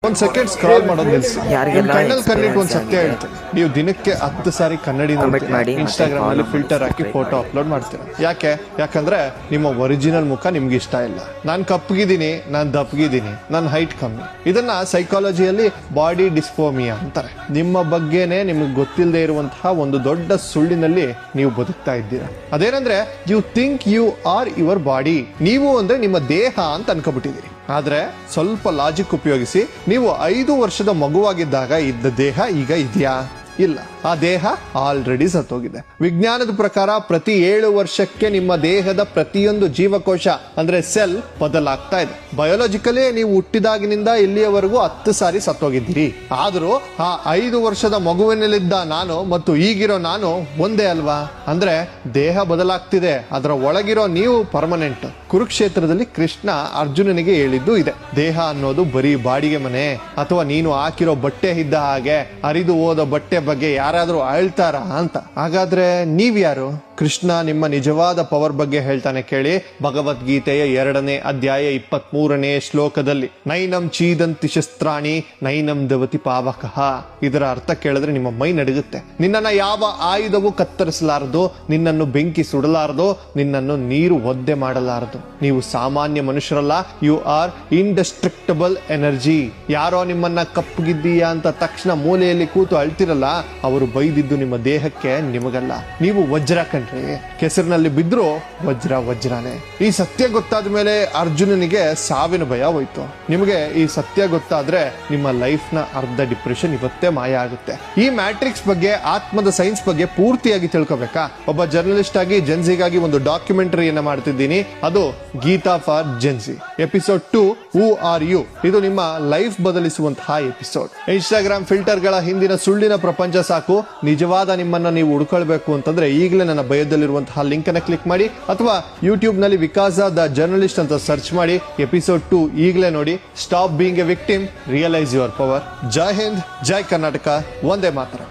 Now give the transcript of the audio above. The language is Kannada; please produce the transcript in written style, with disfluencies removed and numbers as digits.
ಒಂದ್ ಸೆಕೆಂಡ್ ಸ್ಕ್ರಾಲ್ ಮಾಡೋದು ನಿಲ್ಸಿ. ಕಣ್ಣಲ್ಲಿ ಕಣ್ಣಿಟ್ಟು ಒಂದ್ ಸತ್ಯ ಹೇಳ್ತೀನಿ, ನೀವು ದಿನಕ್ಕೆ 10 ಸಾರಿ ಕನ್ನಡಿ ನೋಡ್ತೀರಿ, ಇನ್ಸ್ಟಾಗ್ರಾಮ್ ಅಲ್ಲಿ ಫಿಲ್ಟರ್ ಹಾಕಿ ಫೋಟೋ ಅಪ್ಲೋಡ್ ಮಾಡ್ತೀರಾ. ಯಾಕಂದ್ರೆ ನಿಮ್ಮ ಒರಿಜಿನಲ್ ಮುಖ ನಿಮ್ಗೆ ಇಷ್ಟ ಇಲ್ಲ. ನಾನ್ ಕಪ್ಪಗಿದ್ದೀನಿ, ನಾನ್ ದಪ್ಪಗಿದ್ದೀನಿ, ನನ್ನ ಹೈಟ್ ಕಮ್ಮಿ. ಇದನ್ನ ಸೈಕಾಲಜಿಯಲ್ಲಿ ಬಾಡಿ ಡಿಸ್ಫೋಮಿಯಾ ಅಂತಾರೆ. ನಿಮ್ಮ ಬಗ್ಗೆನೆ ನಿಮ್ಗೆ ಗೊತ್ತಿಲ್ಲದೆ ಇರುವಂತಹ ಒಂದು ದೊಡ್ಡ ಸುಳ್ಳಿನಲ್ಲಿ ನೀವು ಬದುಕ್ತಾ ಇದ್ದೀರಾ. ಅದೇನಂದ್ರೆ you think you are your body. ನೀವು ಅಂದ್ರೆ ನಿಮ್ಮ ದೇಹ ಅಂತ ಅನ್ಕೋಬಿಟ್ಟಿದ್ದೀರಿ. ಆದ್ರೆ ಸ್ವಲ್ಪ ಲಾಜಿಕ್ ಉಪಯೋಗಿಸಿ, ನೀವು 5 ವರ್ಷದ ಮಗುವಾಗಿದ್ದಾಗ ಇದ್ದ ದೇಹ ಈಗ ಇದೆಯಾ? ಇಲ್ಲ, ಆ ದೇಹ ಆಲ್ರೆಡಿ ಸತ್ತೋಗಿದೆ. ವಿಜ್ಞಾನದ ಪ್ರಕಾರ ಪ್ರತಿ 7 ವರ್ಷಕ್ಕೆ ನಿಮ್ಮ ದೇಹದ ಪ್ರತಿಯೊಂದು ಜೀವಕೋಶ ಅಂದ್ರೆ ಸೆಲ್ ಬದಲಾಗ್ತಾ ಇದೆ. ಬಯೋಲಾಜಿಕಲಿ ನೀವು ಹುಟ್ಟಿದಾಗಿನಿಂದ ಇಲ್ಲಿಯವರೆಗೂ 10 ಸಾರಿ ಸತ್ತೋಗಿದ್ದೀರಿ. ಆದ್ರೂ ಆ 5 ವರ್ಷದ ಮಗುವಿನಲ್ಲಿದ್ದ ನಾನು ಮತ್ತು ಈಗಿರೋ ನಾನು ಒಂದೇ ಅಲ್ವಾ? ಅಂದ್ರೆ ದೇಹ ಬದಲಾಗ್ತಿದೆ, ಅದರ ಒಳಗಿರೋ ನೀವು ಪರ್ಮನೆಂಟ್. ಕುರುಕ್ಷೇತ್ರದಲ್ಲಿ ಕೃಷ್ಣ ಅರ್ಜುನನಿಗೆ ಹೇಳಿದ್ದು ಇದೆ, ದೇಹ ಅನ್ನೋದು ಬರೀ ಬಾಡಿಗೆ ಮನೆ ಅಥವಾ ನೀನು ಹಾಕಿರೋ ಬಟ್ಟೆ ಇದ್ದ ಹಾಗೆ, ಹರಿದು ಹೋದ ಬಟ್ಟೆ ಬಗ್ಗೆ ಯಾರಾದ್ರೂ ಅಳ್ತಾರ ಅಂತ. ಹಾಗಾದ್ರೆ ನೀವ್ಯಾರು? ಕೃಷ್ಣ ನಿಮ್ಮ ನಿಜವಾದ ಪವರ್ ಬಗ್ಗೆ ಹೇಳ್ತಾನೆ ಕೇಳಿ. ಭಗವದ್ಗೀತೆಯ 2ನೇ ಅಧ್ಯಾಯ 23ನೇ ಶ್ಲೋಕದಲ್ಲಿ, ನೈನಂ ಚೀದಂತಿ ಶಸ್ತ್ರಾಣಿ ನೈನಂ ದವತಿ ಪಾವಕಃ. ಇದರ ಅರ್ಥ ಕೇಳಿದ್ರೆ ನಿಮ್ಮ ಮೈ ನಡುಗುತ್ತೆ. ನಿನ್ನನ್ನ ಯಾವ ಆಯುಧವು ಕತ್ತರಿಸಲಾರದು, ನಿನ್ನನ್ನು ಬೆಂಕಿ ಸುಡಲಾರದು, ನಿನ್ನನ್ನು ನೀರು ಒದ್ದೆ ಮಾಡಲಾರದು. ನೀವು ಸಾಮಾನ್ಯ ಮನುಷ್ಯರಲ್ಲ, ಯು ಆರ್ ಇಂಡೆಸ್ಟ್ರಕ್ಟಬಲ್ ಎನರ್ಜಿ. ಯಾರೋ ನಿಮ್ಮನ್ನ ಕಪ್ಪಗಿದ್ದೀಯಾ ಅಂತ ತಕ್ಷಣ ಮೂಲೆಯಲ್ಲಿ ಕೂತು ಅಳ್ತಿರಲ್ಲ, ಅವರು ಬೈದಿದ್ದು ನಿಮ್ಮ ದೇಹಕ್ಕೆ, ನಿಮಗಲ್ಲ. ನೀವು ವಜ್ರ ಕಣ್ರಿ, ಕೆಸರಿನಲ್ಲಿ ಬಿದ್ರು ವಜ್ರನೇ. ಈ ಸತ್ಯ ಗೊತ್ತಾದ ಮೇಲೆ ಅರ್ಜುನನಿಗೆ ಸಾವಿನ ಭಯ ಹೋಯ್ತು. ನಿಮಗೆ ಈ ಸತ್ಯ ಗೊತ್ತಾದ್ರೆ ನಿಮ್ಮ ಲೈಫ್ ನ ಅರ್ಧ ಡಿಪ್ರೆಷನ್ ಇವತ್ತೇ ಮಾಯ ಆಗುತ್ತೆ. ಈ ಮ್ಯಾಟ್ರಿಕ್ಸ್ ಬಗ್ಗೆ, ಆತ್ಮದ ಸೈನ್ಸ್ ಬಗ್ಗೆ ಪೂರ್ತಿಯಾಗಿ ತಿಳ್ಕೊಬೇಕಾ? ಒಬ್ಬ ಜರ್ನಲಿಸ್ಟ್ ಆಗಿ ಜೆನ್ಸಿಗಾಗಿ ಒಂದು ಡಾಕ್ಯುಮೆಂಟರಿಯನ್ನ ಮಾಡ್ತಿದ್ದೀನಿ. ಅದು Geeta for Gen Z. Episode 2 who are you. ಇದು ನಿಮ್ಮ ಲೈಫ್ ಬದಲಿಸುವಂತಹ ಎಪಿಸೋಡ್. ಇನ್ಸ್ಟಾಗ್ರಾಮ್ ಫಿಲ್ಟರ್ ಗಳ ಹಿಂದಿನ ಸುಳ್ಳಿನ ಪ್ರಪಂಚ ಸಾಕು. ನಿಜವಾದ ನಿಮ್ಮನ್ನ ನೀವು ಉಳ್ಕೊಳ್ಬೇಕು ಅಂತಂದ್ರೆ ಈಗಲೇ ನನ್ನ ಬಯೋದಲ್ಲಿರುವಂತಹ ಲಿಂಕ್ ಅನ್ನ ಕ್ಲಿಕ್ ಮಾಡಿ, ಅಥವಾ ಯೂಟ್ಯೂಬ್ ನಲ್ಲಿ ವಿಕಾಸ ದ ಜರ್ನಲಿಸ್ಟ್ ಅಂತ ಸರ್ಚ್ ಮಾಡಿ ಎಪಿಸೋಡ್ 2 ಈಗಲೇ ನೋಡಿ. Stop being a victim, realise your power. ಜೈ ಹಿಂದ್, ಜೈ ಕರ್ನಾಟಕ, ವಂದೇ ಮಾತರಂ.